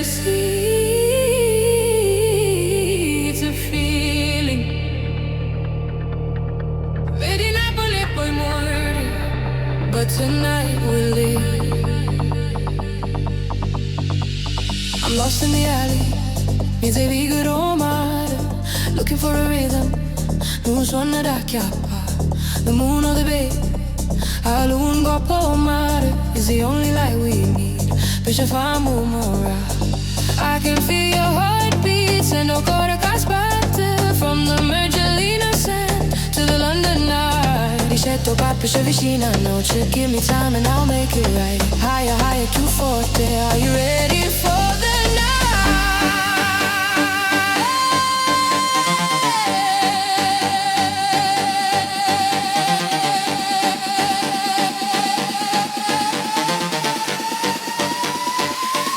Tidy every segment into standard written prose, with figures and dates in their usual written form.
seeds of feeling. Vedi Napoli e poi muori, but tonight we'll leave. I'm lost in the alley, mi devi male, looking for a rhythm, non suona da chiappa, the moon or the bay, a lungo mare is the only light we need, pesce famo mora. I can feel your heartbeats and no quarter caspatte, from the Mergellina sand to the London night. Ricetto papi c'è vicina noce, give me time and I'll make it right. Higher, higher, più forte, are you ready for the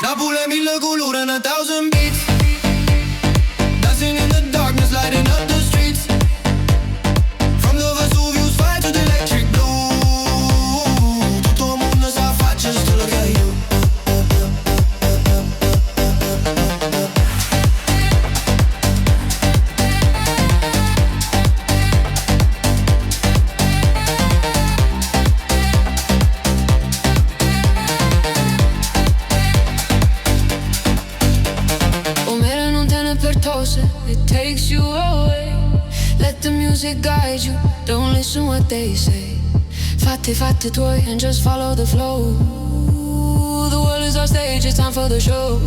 Napule, Mille, Culure and 1,000 beats, dancing in the darkness, lighting up the streets. From the Vesuvius fire to the electric blue, tutto il mondo sa faccia just to look at you. It takes you away. Let the music guide you. Don't listen what they say. Fatti tuoi and just follow the flow. The world is our stage, it's time for the show.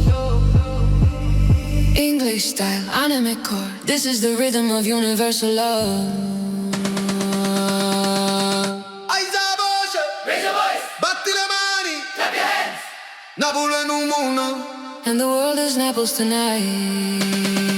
English style, anime core. This is the rhythm of universal love. Alza la voce, raise your voice, batti le mani, clap your hands. Napoli in un mondo, and the world is Naples tonight.